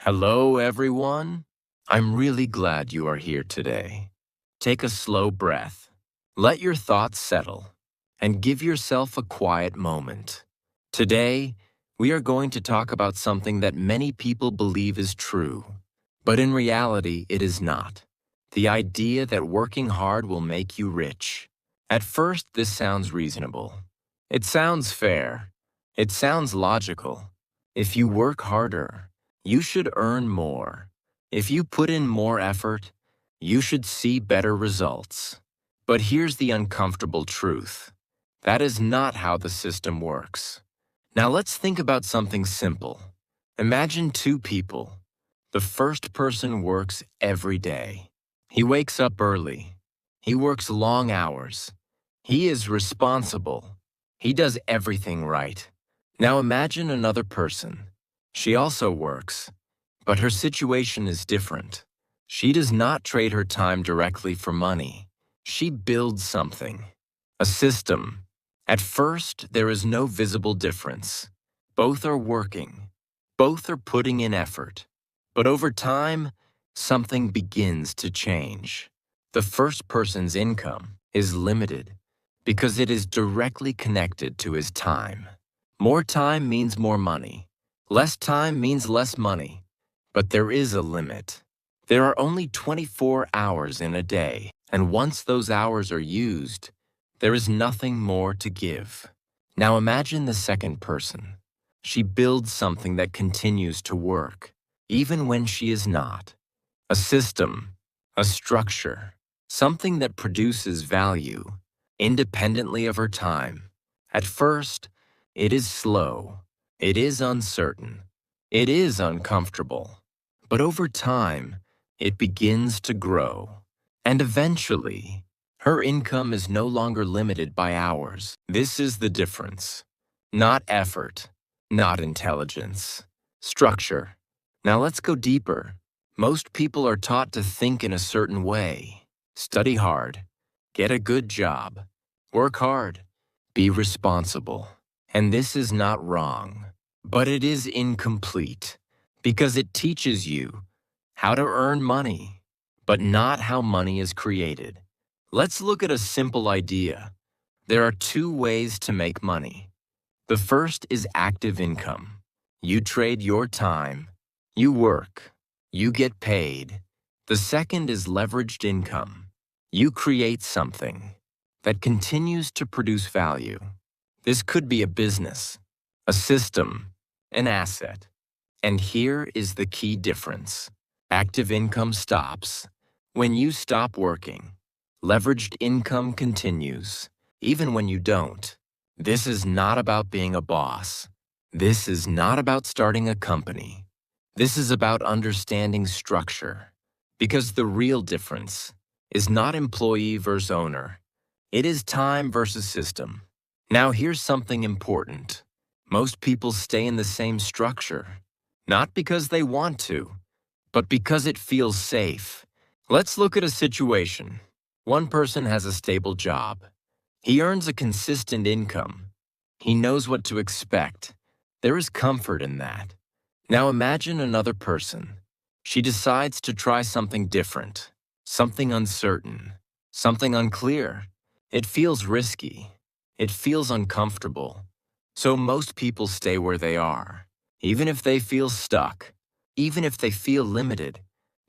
Hello, everyone. I'm really glad you are here today. Take a slow breath. Let your thoughts settle and give yourself a quiet moment. Today, we are going to talk about something that many people believe is true, but in reality, it is not. The idea that working hard will make you rich. At first, this sounds reasonable. It sounds fair. It sounds logical. If you work harder, you should earn more. If you put in more effort, you should see better results. But here's the uncomfortable truth. That is not how the system works. Now let's think about something simple. Imagine two people. The first person works every day. He wakes up early. He works long hours. He is responsible. He does everything right. Now imagine another person. She also works, but her situation is different. She does not trade her time directly for money. She builds something, a system. At first, there is no visible difference. Both are working. Both are putting in effort. But over time, something begins to change. The first person's income is limited because it is directly connected to his time. More time means more money. Less time means less money. But there is a limit. There are only 24 hours in a day, and once those hours are used, there is nothing more to give. Now imagine the second person. She builds something that continues to work, even when she is not. A system, a structure, something that produces value, independently of her time. At first, it is slow, it is uncertain, it is uncomfortable. But over time, it begins to grow. And eventually, her income is no longer limited by hours. This is the difference. Not effort, not intelligence. Structure. Now let's go deeper. Most people are taught to think in a certain way. Study hard. Get a good job. Work hard. Be responsible. And this is not wrong, but it is incomplete because it teaches you how to earn money, but not how money is created. Let's look at a simple idea. There are two ways to make money. The first is active income. You trade your time. You work. You get paid. The second is leveraged income. You create something that continues to produce value. This could be a business, a system, an asset. And here is the key difference. Active income stops when you stop working. Leveraged income continues, even when you don't. This is not about being a boss. This is not about starting a company. This is about understanding structure. Because the real difference is not employee versus owner. It is time versus system. Now here's something important. Most people stay in the same structure, not because they want to, but because it feels safe. Let's look at a situation. One person has a stable job. He earns a consistent income. He knows what to expect. There is comfort in that. Now imagine another person. She decides to try something different, something uncertain, something unclear. It feels risky. It feels uncomfortable. So most people stay where they are, even if they feel stuck, even if they feel limited,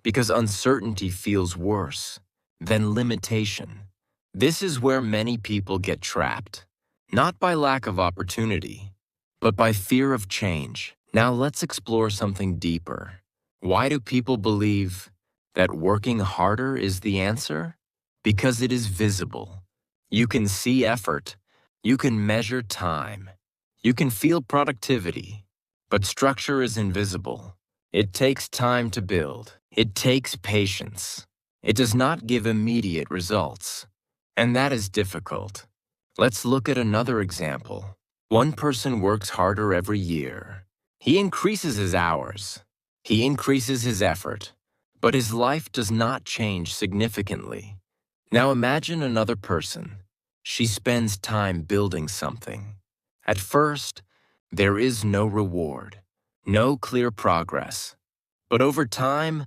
because uncertainty feels worse than limitation. This is where many people get trapped, not by lack of opportunity, but by fear of change. Now let's explore something deeper. Why do people believe that working harder is the answer? Because it is visible. You can see effort. You can measure time. You can feel productivity. But structure is invisible. It takes time to build. It takes patience. It does not give immediate results. And that is difficult. Let's look at another example. One person works harder every year. He increases his hours. He increases his effort. But his life does not change significantly. Now imagine another person. She spends time building something. At first, there is no reward, no clear progress. But over time,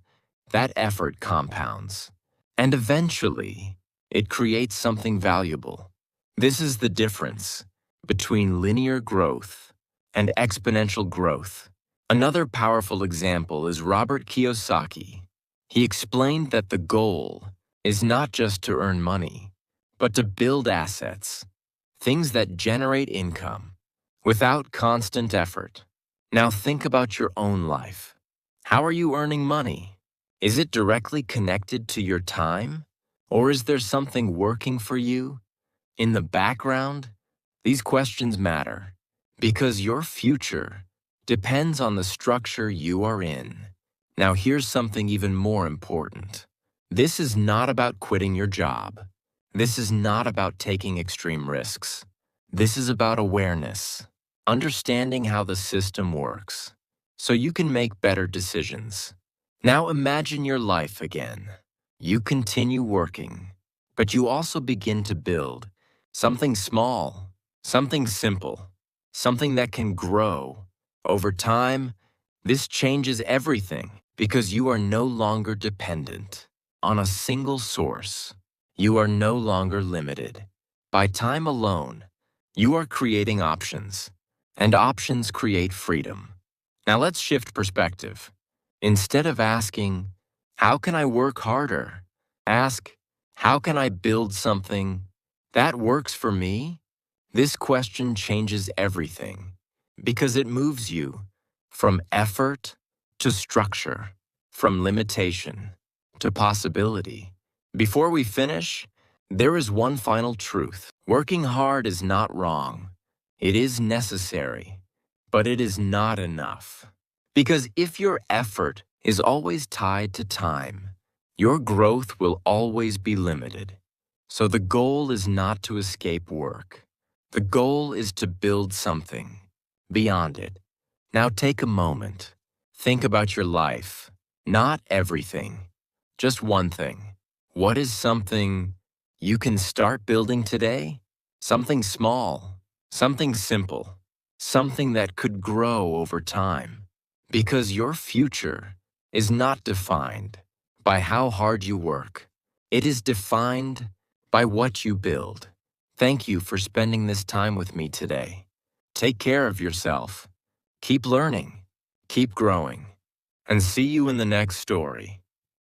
that effort compounds. And eventually, it creates something valuable. This is the difference between linear growth and exponential growth. Another powerful example is Robert Kiyosaki. He explained that the goal is not just to earn money, but to build assets, things that generate income without constant effort. Now think about your own life. How are you earning money? Is it directly connected to your time? Or is there something working for you in the background? These questions matter because your future depends on the structure you are in. Now here's something even more important. This is not about quitting your job. This is not about taking extreme risks. This is about awareness, understanding how the system works, so you can make better decisions. Now imagine your life again. You continue working, but you also begin to build something small, something simple, something that can grow. Over time, this changes everything because you are no longer dependent on a single source. You are no longer limited by time alone. You are creating options, and options create freedom. Now let's shift perspective. Instead of asking, how can I work harder? Ask, how can I build something that works for me? This question changes everything because it moves you from effort to structure, from limitation to possibility. Before we finish, there is one final truth. Working hard is not wrong. It is necessary, but it is not enough. Because if your effort is always tied to time, your growth will always be limited. So the goal is not to escape work. The goal is to build something beyond it. Now take a moment. Think about your life. Not everything, just one thing. What is something you can start building today? Something small, something simple, something that could grow over time. Because your future is not defined by how hard you work. It is defined by what you build. Thank you for spending this time with me today. Take care of yourself. Keep learning, keep growing, and see you in the next story.